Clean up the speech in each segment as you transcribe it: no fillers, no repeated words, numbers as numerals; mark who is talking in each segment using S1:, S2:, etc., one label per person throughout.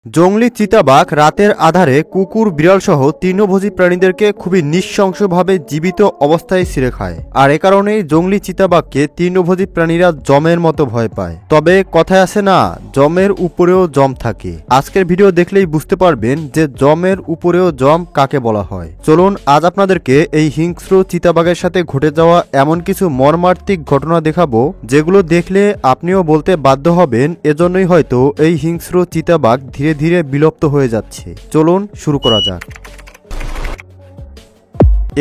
S1: জংলি চিতাবাঘ রাতের আধারে কুকুর বিড়াল সহ তৃণভোজী প্রাণীদেরকে খুবই নৃশংসভাবে জীবিত অবস্থায় ছিঁড়ে খায়। আর এ কারণেই জংলি চিতাবাঘকে তৃণভোজী প্রাণীরা যমের মতো ভয় পায়। তবে কথায় আছে না, যমের উপরেও যম থাকে। আজকের ভিডিও দেখলেই বুঝতে পারবেন যে যমের উপরেও যম কাকে বলা হয়। চলুন আজ আপনাদেরকে এই হিংস্র চিতাবাঘের সাথে ঘটে যাওয়া এমন কিছু মর্মান্তিক ঘটনা দেখাবো, যেগুলো দেখলে আপনিও বলতে বাধ্য হবেন এজন্যই হয়তো এই হিংস্র চিতাবাঘ ধীরে ধীরে বিলুপ্ত হয়ে যাচ্ছে। চলুন শুরু করা যাক।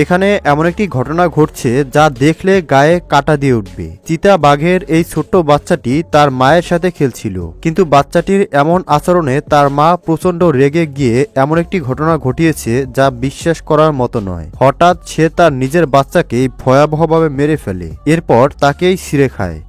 S1: এখানে এমন একটি ঘটনা ঘটছে যা দেখলে গায়ে কাঁটা দিয়ে উঠবে। চিতাবাঘের এই ছোট্ট বাচ্চাটি তার মায়ের সাথে খেলছিল, কিন্তু বাচ্চাটির এমন আচরণে তার মা প্রচন্ড রেগে গিয়ে এমন একটি ঘটনা ঘটিয়েছে যা বিশ্বাস করার মতো নয়। হঠাৎ সে তার নিজের বাচ্চাকেই ভয়াবহভাবে মেরে ফেলে, এরপর তাকেই ছিঁড়ে খায়।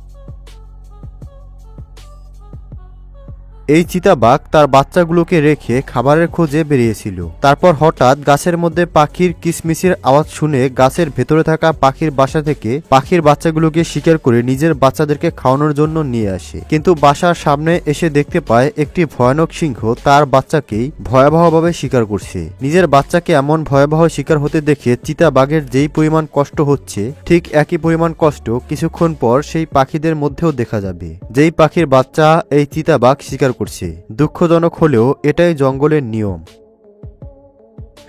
S1: এই চিতাবাঘ তার বাচ্চাগুলোকে রেখে খাবারের খোঁজে বেরিয়েছিল। তারপর হঠাৎ গাছের মধ্যে পাখির কিচমিচির আওয়াজ শুনে গাছের ভেতরে থাকা পাখির বাসা থেকে পাখির বাচ্চাগুলোকে শিকার করে নিজের বাচ্চাদেরকে খাওয়ানোর জন্য নিয়ে আসে। কিন্তু বাসার সামনে এসে দেখতে পায় একটি ভয়ানক সিংহ তার বাচ্চাকেই ভয়াবহভাবে শিকার করছে। নিজের বাচ্চাকে এমন ভয়াবহ শিকার হতে দেখে চিতাবাঘের যেই পরিমাণ কষ্ট হচ্ছে, ঠিক একই পরিমাণ কষ্ট কিছুক্ষণ পর সেই পাখিদের মধ্যেও দেখা যাবে, যেই পাখির বাচ্চা এই চিতাবাঘ শিকার করছে। দুঃখজনক হলেও এটাই জঙ্গলের নিয়ম।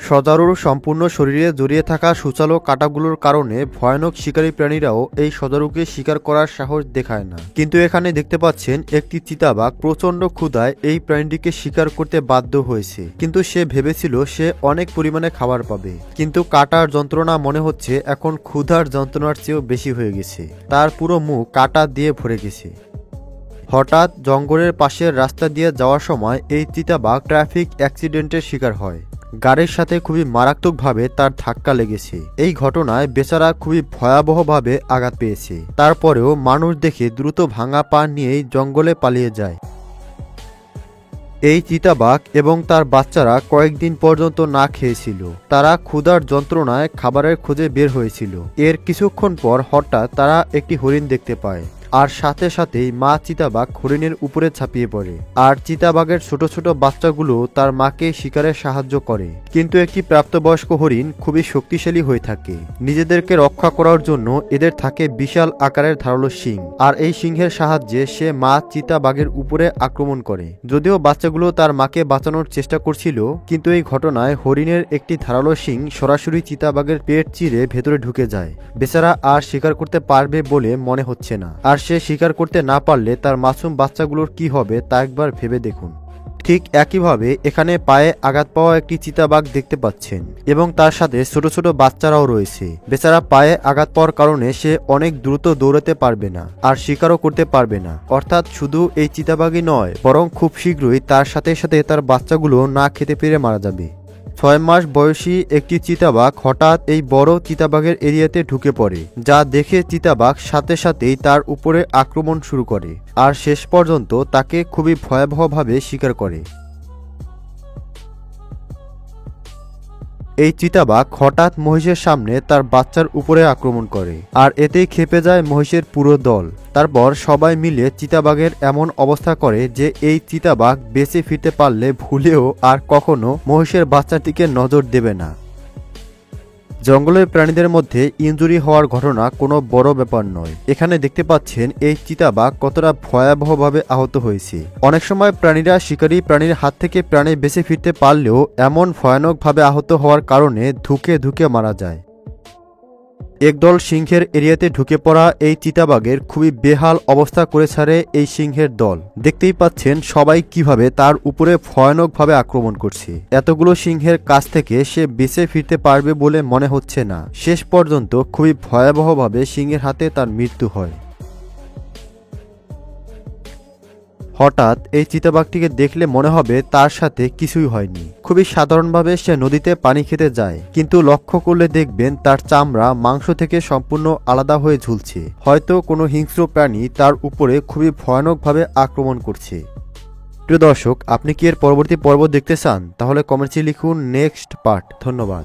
S1: সজারুর সম্পূর্ণ শরীরে জড়িয়ে থাকা সূচালো কাঁটাগুলোর কারণে ভয়ানক শিকারী প্রাণীরাও এই সজারুকে শিকার করার সাহস দেখায় না। কিন্তু এখানে দেখতে পাচ্ছেন একটি চিতাবাঘ প্রচন্ড ক্ষুধায় এই প্রাণীটিকে শিকার করতে বাধ্য হয়েছে। কিন্তু সে ভেবেছিল সে অনেক পরিমাণে খাবার পাবে, কিন্তু কাঁটার যন্ত্রণা মনে হচ্ছে এখন ক্ষুধার যন্ত্রণার চেয়েও বেশি হয়ে গেছে। তার পুরো মুখ কাঁটা দিয়ে ভরে গেছে। হঠাৎ জঙ্গলের পাশের রাস্তা দিয়ে যাওয়ার সময় এই চিতাবাঘ ট্রাফিক অ্যাক্সিডেন্টের শিকার হয়। গাড়ির সাথে খুবই মারাত্মকভাবে তার ধাক্কা লেগেছে। এই ঘটনায় বেচারা খুবই ভয়াবহভাবে আঘাত পেয়েছে। তারপরেও মানুষ দেখে দ্রুত ভাঙা পা নিয়েই জঙ্গলে পালিয়ে যায়। এই চিতাবাঘ এবং তার বাচ্চারা কয়েকদিন পর্যন্ত না খেয়েছিল। তারা ক্ষুধার যন্ত্রণায় খাবারের খোঁজে বের হয়েছিল। এর কিছুক্ষণ পর হঠাৎ তারা একটি হরিণ দেখতে পায়, আর সাথে সাথেই মা চিতাবাঘ হরিণের উপরে ঝাঁপিয়ে পড়ে। আর চিতাবাঘের ছোট ছোট বাচ্চাগুলো তার মাকে শিকারে সাহায্য করে। কিন্তু একটি প্রাপ্তবয়স্ক হরিণ খুবই শক্তিশালী হয়ে থাকে। নিজেদেরকে রক্ষা করার জন্য এদের থাকে বিশাল আকারের ধারালো শিং, আর এই সিংহের সাহায্যে সে মা চিতাবাঘের উপরে আক্রমণ করে। যদিও বাচ্চাগুলো তার মাকে বাঁচানোর চেষ্টা করছিল, কিন্তু এই ঘটনায় হরিণের একটি ধারালো শিং সরাসরি চিতাবাঘের পেট চিরে ভেতরে ঢুকে যায়। বেচারা আর শিকার করতে পারবে বলে মনে হচ্ছে না। আর সে শিকার করতে না পারলে তার মাসুম বাচ্চাগুলোর কি হবে তা একবার ভেবে দেখুন। ঠিক একইভাবে এখানে পায়ে আঘাত পাওয়া একটি চিতাবাঘ দেখতে পাচ্ছেন, এবং তার সাথে ছোট ছোট বাচ্চারাও রয়েছে। বেচারা পায়ে আঘাত পাওয়ার কারণে সে অনেক দ্রুত দৌড়াতে পারবে না, আর শিকারও করতে পারবে না। অর্থাৎ শুধু এই চিতাবাঘই নয়, বরং খুব শীঘ্রই তার সাথে সাথে তার বাচ্চাগুলো না খেতে পেরে মারা যাবে। 6 মাস বয়সী একটি চিতাবাঘ হঠাৎ এই বড় চিতাবাঘের এরিয়াতে ঢুকে পড়ে, যা দেখে চিতাবাঘ সাথে সাথেই তার উপরে আক্রমণ শুরু করে, আর শেষ পর্যন্ত তাকে খুবই ভয়াবহভাবে শিকার করে। এই চিতাবাঘ হঠাৎ মহিষের সামনে তার বাচ্চার উপরে আক্রমণ করে, আর এতেই ক্ষেপে যায় মহিষের পুরো দল। তারপর সবাই মিলে চিতাবাঘের এমন অবস্থা করে যে এই চিতাবাঘ বেঁচে ফিরতে পারলে ভুলেও আর কখনো মহিষের বাচ্চাটিকে নজর দেবে না। জঙ্গলের প্রাণীদের মধ্যে ইনজুরি হওয়ার ঘটনা কোনো বড় ব্যাপার নয়। এখানে দেখতে পাচ্ছেন এই চিতাবাঘ কতটা ভয়াবহভাবে আহত হয়েছে। অনেক সময় প্রাণীরা শিকারী প্রাণীর হাত থেকে প্রাণে বেঁচে ফিরতে পারলেও এমন ভয়ানকভাবে আহত হওয়ার কারণে ধুকে ধুকে মারা যায়। একদল সিংহের এরিয়াতে ঢুকে পড়া এই চিতাবাঘের খুবই বেহাল অবস্থা করে ছাড়ে এই সিংহের দল। দেখতেই পাচ্ছেন সবাই কিভাবে তার উপরে ভয়ানকভাবে আক্রমণ করছে। এতগুলো সিংহের কাছ থেকে সে বেঁচে ফিরতে পারবে বলে মনে হচ্ছে না। শেষ পর্যন্ত খুবই ভয়াবহভাবে সিংহের হাতে তার মৃত্যু হয়। হঠাৎ এই চিতাবাঘটিকে দেখলে মনে হবে তার সাথে কিছুই হয়নি। খুবই সাধারণভাবে সে নদীতে পানি খেতে যায়, কিন্তু লক্ষ্য করলে দেখবেন তার চামড়া মাংস থেকে সম্পূর্ণ আলাদা হয়ে ঝুলছে। হয়তো কোনো হিংস্র প্রাণী তার উপরে খুবই ভয়ানকভাবে আক্রমণ করছে। প্রিয় দর্শক, আপনি কি এর পরবর্তী পর্ব দেখতে চান? তাহলে কমেন্টে লিখুন নেক্সট পার্ট। ধন্যবাদ।